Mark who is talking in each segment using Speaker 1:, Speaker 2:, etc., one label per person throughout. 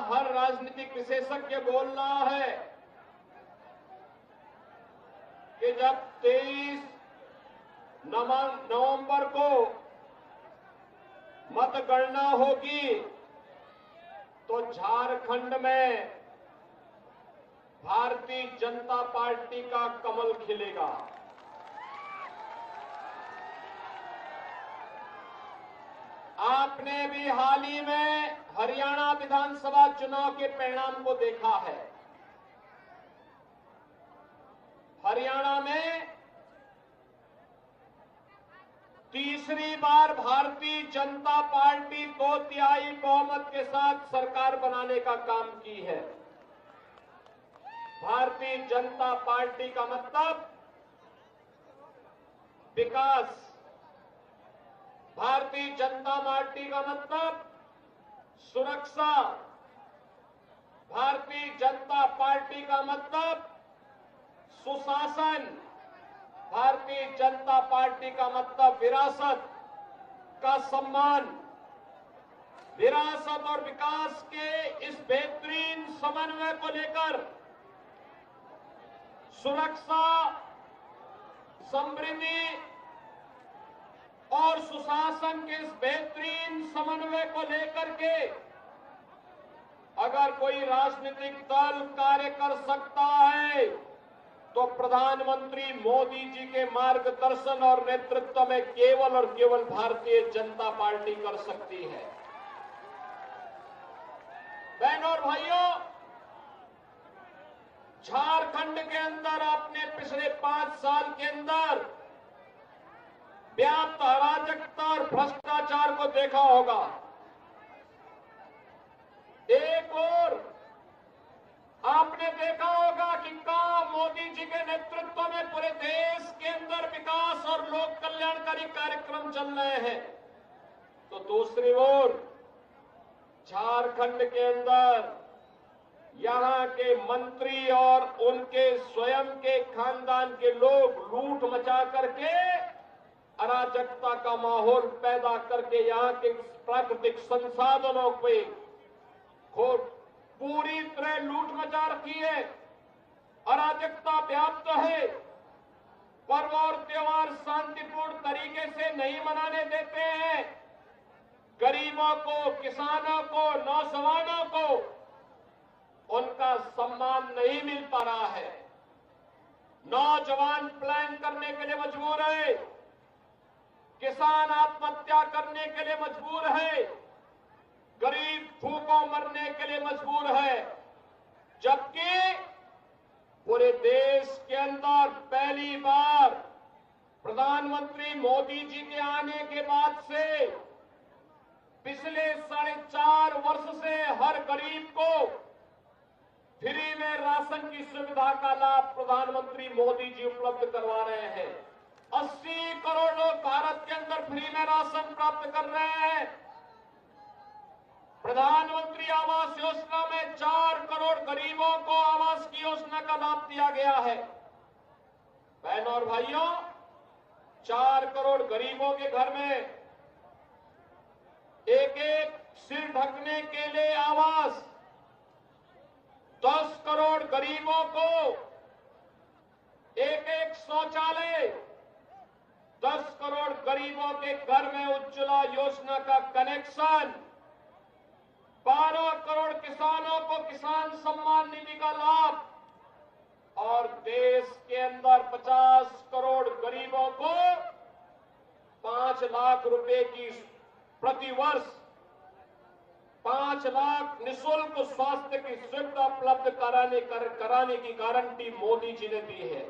Speaker 1: हर राजनीतिक विशेषज्ञ बोल रहा है कि जब 23 नवंबर को मतगणना होगी तो झारखंड में भारतीय जनता पार्टी का कमल खिलेगा। आपने भी हाल ही में हरियाणा विधानसभा चुनाव के परिणाम को देखा है। हरियाणा में तीसरी बार भारतीय जनता पार्टी 2/3 बहुमत के साथ सरकार बनाने का काम की है। भारतीय जनता पार्टी का मतलब विकास, भारतीय जनता पार्टी का मतलब सुरक्षा, भारतीय जनता पार्टी का मतलब सुशासन, भारतीय जनता पार्टी का मतलब विरासत का सम्मान। विरासत और विकास के इस बेहतरीन समन्वय को लेकर सुरक्षा, समृद्धि और सुशासन के इस बेहतरीन समन्वय को लेकर के अगर कोई राजनीतिक दल कार्य कर सकता है तो प्रधानमंत्री मोदी जी के मार्गदर्शन और नेतृत्व में केवल और केवल भारतीय जनता पार्टी कर सकती है। बहनों और भाइयों, झारखंड के अंदर आपने पिछले 5 साल के अंदर व्याप्त अराजकता और भ्रष्टाचार को देखा होगा। एक और आपने देखा होगा कि मोदी जी के नेतृत्व में पूरे देश के अंदर विकास और लोक कल्याणकारी कार्यक्रम चल रहे हैं, तो दूसरी ओर झारखंड के अंदर यहां के मंत्री और उनके स्वयं के खानदान के लोग लूट मचा करके अराजकता का माहौल पैदा करके यहां के प्राकृतिक संसाधनों पे पूरी तरह लूट मचा रखी है। अराजकता व्याप्त है। पर्व और त्योहार शांतिपूर्ण तरीके से नहीं मनाने देते हैं। गरीबों को, किसानों को, नौजवानों को उनका सम्मान नहीं मिल पा रहा है। नौजवान प्लान करने के लिए मजबूर है, किसान आत्महत्या करने के लिए मजबूर है, गरीब भूखों मरने के लिए मजबूर है, जबकि पूरे देश के अंदर पहली बार प्रधानमंत्री मोदी जी के आने के बाद से पिछले 4.5 वर्ष से हर गरीब को फ्री में राशन की सुविधा का लाभ प्रधानमंत्री मोदी जी उपलब्ध करवा रहे हैं। 80 करोड़ लोग भारत के अंदर फ्री में राशन प्राप्त कर रहे हैं। प्रधानमंत्री आवास योजना में 4 करोड़ गरीबों को आवास की योजना का लाभ दिया गया है। बहनों और भाइयों, 4 करोड़ गरीबों के घर में एक सिर ढकने के लिए आवास, 10 करोड़ गरीबों को एक शौचालय, 10 करोड़ गरीबों के घर में उज्ज्वला योजना का कनेक्शन, 12 करोड़ किसानों को किसान सम्मान निधि का लाभ और देश के अंदर 50 करोड़ गरीबों को 5 लाख रुपए की प्रतिवर्ष 5 लाख निःशुल्क स्वास्थ्य की सुविधा उपलब्ध कराने की गारंटी मोदी जी ने दी है।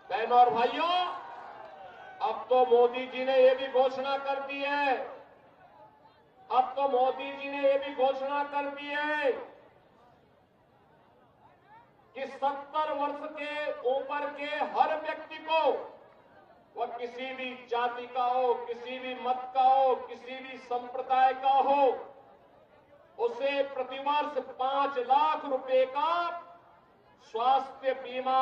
Speaker 1: बहनों और भाइयों, अब तो मोदी जी ने यह भी घोषणा कर दी है, अब तो मोदी जी ने यह भी घोषणा कर दी है कि 70 वर्ष के ऊपर के हर व्यक्ति को, वह किसी भी जाति का हो, किसी भी मत का हो, किसी भी संप्रदाय का हो, उसे प्रतिवर्ष 5 लाख रुपए का स्वास्थ्य बीमा,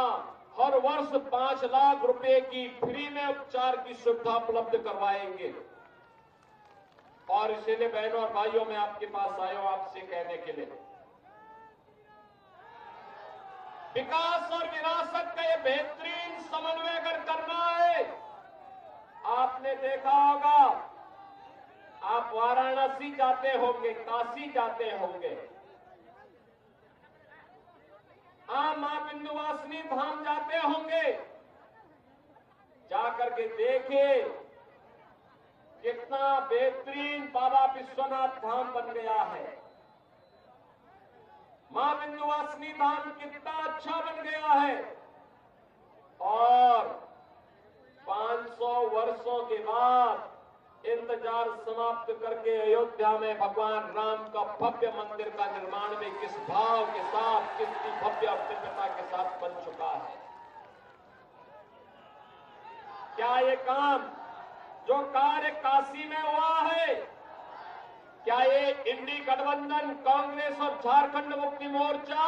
Speaker 1: हर वर्ष 5 लाख रुपए की फ्री में उपचार की सुविधा उपलब्ध करवाएंगे। और इसीलिए बहनों और भाइयों मैं आपके पास आया हूं आपसे कहने के लिए, विकास और विरासत का ये बेहतरीन समन्वय अगर करना है, आपने देखा होगा, आप वाराणसी जाते होंगे, काशी जाते होंगे, आप मां विंध्यवासिनी धाम जाते होंगे, जाकर के देखिए कितना बेहतरीन बाबा विश्वनाथ धाम बन गया है। मां विंध्यवासिनी धाम कितना अच्छा बन गया है और 500 वर्षों के बाद इंतजार समाप्त करके अयोध्या में भगवान राम का भव्य मंदिर का निर्माण भी किस भाव के साथ, कितनी भव्य और दिव्यता के साथ बन चुका है। क्या ये काम जो कार्य काशी में हुआ है, क्या ये इंडी गठबंधन कांग्रेस और झारखंड मुक्ति मोर्चा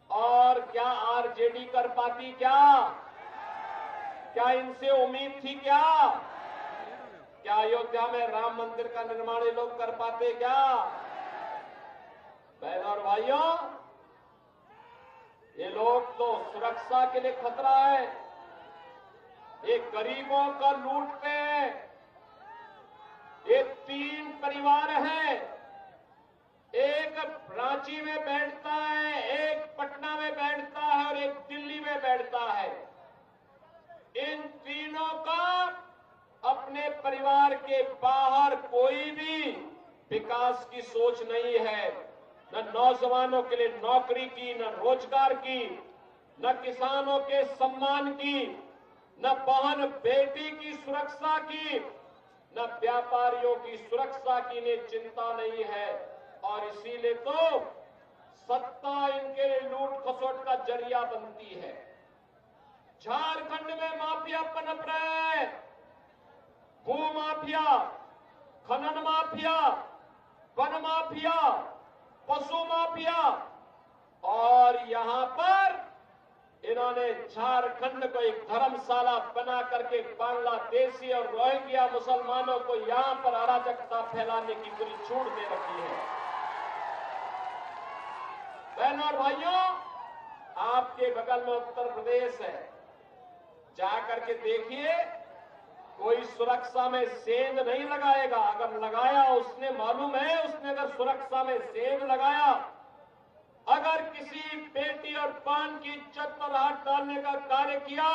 Speaker 1: और क्या आरजेडी कर पाती? क्या इनसे उम्मीद थी? क्या अयोध्या में राम मंदिर का निर्माण ये लोग कर पाते? क्या बहनों और भाइयों, ये लोग तो सुरक्षा के लिए खतरा है, ये गरीबों का लूटते हैं। ये 3 परिवार हैं, एक रांची में बैठता है, एक पटना में बैठता है और एक दिल्ली में बैठता है। इन तीनों का अपने परिवार के बाहर कोई भी विकास की सोच नहीं है, न नौजवानों के लिए नौकरी की, न रोजगार की, न किसानों के सम्मान की, न बहन बेटी की सुरक्षा की, न व्यापारियों की सुरक्षा की इन्हें चिंता नहीं है। और इसीलिए तो सत्ता इनके लिए लूट खसोट का जरिया बनती है। झारखंड में माफिया पनप रहे हैं, भू माफिया, खनन माफिया, वन माफिया, पशु माफिया, और यहां पर इन्होंने झारखंड को एक धर्मशाला बना करके बांग्लादेशी और रोहिंग्या मुसलमानों को यहां पर अराजकता फैलाने की पूरी छूट दे रखी है। बहनों और भाइयों, आपके बगल में उत्तर प्रदेश है, जाकर के देखिए, कोई सुरक्षा में सेंध नहीं लगाएगा। अगर लगाया उसने, मालूम है उसने अगर सुरक्षा में सेंध लगाया, अगर किसी बेटी और बहन की इज्जत पर हाथ डालने का कार्य किया,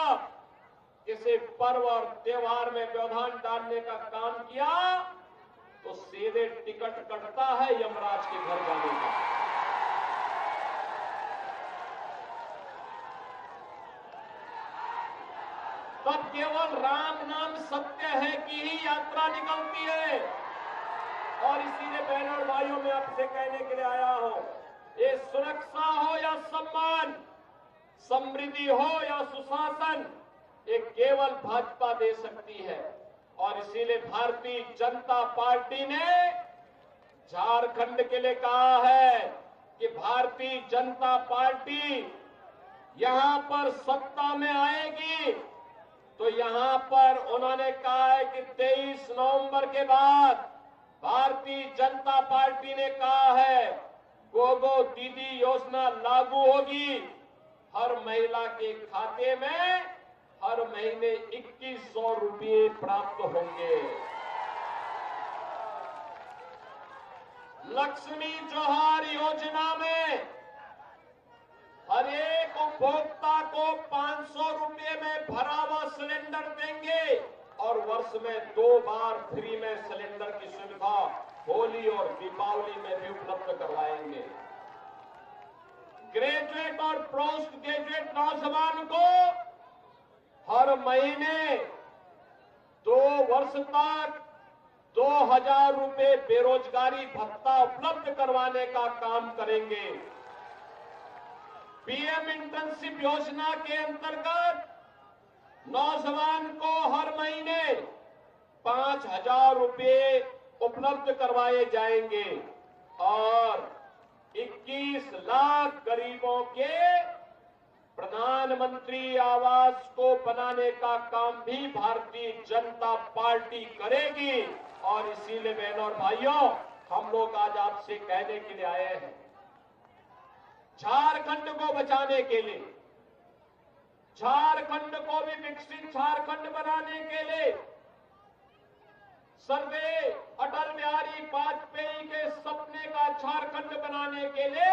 Speaker 1: किसी पर्व और त्योहार में व्यवधान डालने का काम किया, तो सीधे टिकट कटता है यमराज के घर जाने का। तब केवल राम नाम सत्य है की ही यात्रा निकलती है। और इसीलिए बहनों और भाइयों, मैं आपसे कहने के लिए आया हूं, ये सुरक्षा हो या सम्मान, समृद्धि हो या सुशासन, ये केवल भाजपा दे सकती है। और इसीलिए भारतीय जनता पार्टी ने झारखंड के लिए कहा है कि भारतीय जनता पार्टी यहां पर सत्ता में आएगी, तो यहां पर उन्होंने कहा है कि 23 नवंबर के बाद भारतीय जनता पार्टी ने कहा है गोगो दीदी योजना लागू होगी। हर महिला के खाते में हर महीने 2100 रुपये प्राप्त होंगे। लक्ष्मी जोहार योजना में हर एक उपभोक्ता को 500 रुपये में भरा हुआ सिलेंडर देंगे और वर्ष में 2 बार फ्री में सिलेंडर की सुविधा होली और दीपावली में भी उपलब्ध करवाएंगे। ग्रेजुएट और पोस्ट ग्रेजुएट नौजवान को हर महीने 2 वर्ष तक 2000 रुपये बेरोजगारी भत्ता उपलब्ध करवाने का काम करेंगे। पीएम इंटर्नशिप योजना के अंतर्गत नौजवान को हर महीने 5000 रुपये उपलब्ध करवाए जाएंगे और 21 लाख गरीबों के प्रधानमंत्री आवास को बनाने का काम भी भारतीय जनता पार्टी करेगी। और इसीलिए बहनों और भाइयों, हम लोग आज आपसे कहने के लिए आए हैं, झारखंड को बचाने के लिए, झारखंड को भी विकसित झारखंड बनाने के लिए, सर्वे अटल बिहारी वाजपेयी के सपने का झारखंड बनाने के लिए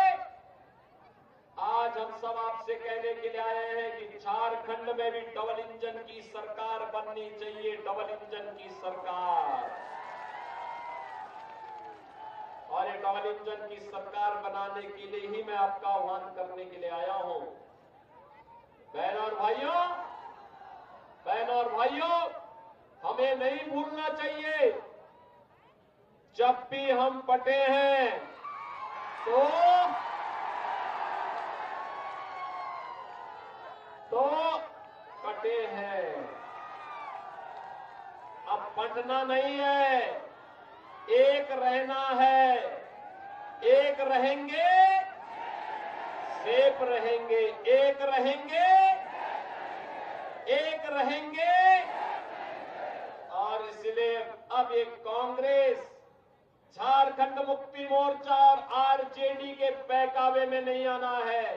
Speaker 1: आज हम सब आपसे कहने के लिए आए हैं कि झारखंड में भी डबल इंजन की सरकार बननी चाहिए, डबल इंजन की सरकार। और ये डबल इंजन की सरकार बनाने के लिए ही मैं आपका आह्वान करने के लिए आया हूं। बहनों और भाइयों, हमें नहीं भूलना चाहिए, जब भी हम बटे हैं तो कटे हैं। अब बंटना नहीं है, एक रहना है। एक रहेंगे, सेफ रहेंगे। एक रहेंगे, एक रहेंगे। और इसलिए अब ये कांग्रेस, झारखंड मुक्ति मोर्चा और आरजेडी के बहकावे में नहीं आना है,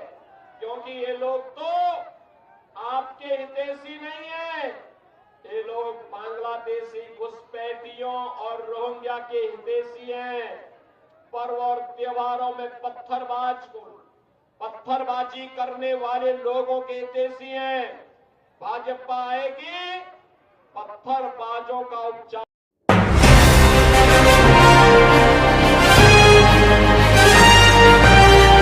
Speaker 1: क्योंकि ये लोग तो आपके हितैषी नहीं है। ये लोग बांग्लादेशी घुसपैठियों और रोहिंग्या के हितैषी हैं। पर्व और त्योहारों में पत्थरबाजी करने वाले लोगों के हितैषी हैं। भाजपा आएगी, पत्थरबाजों का उपचार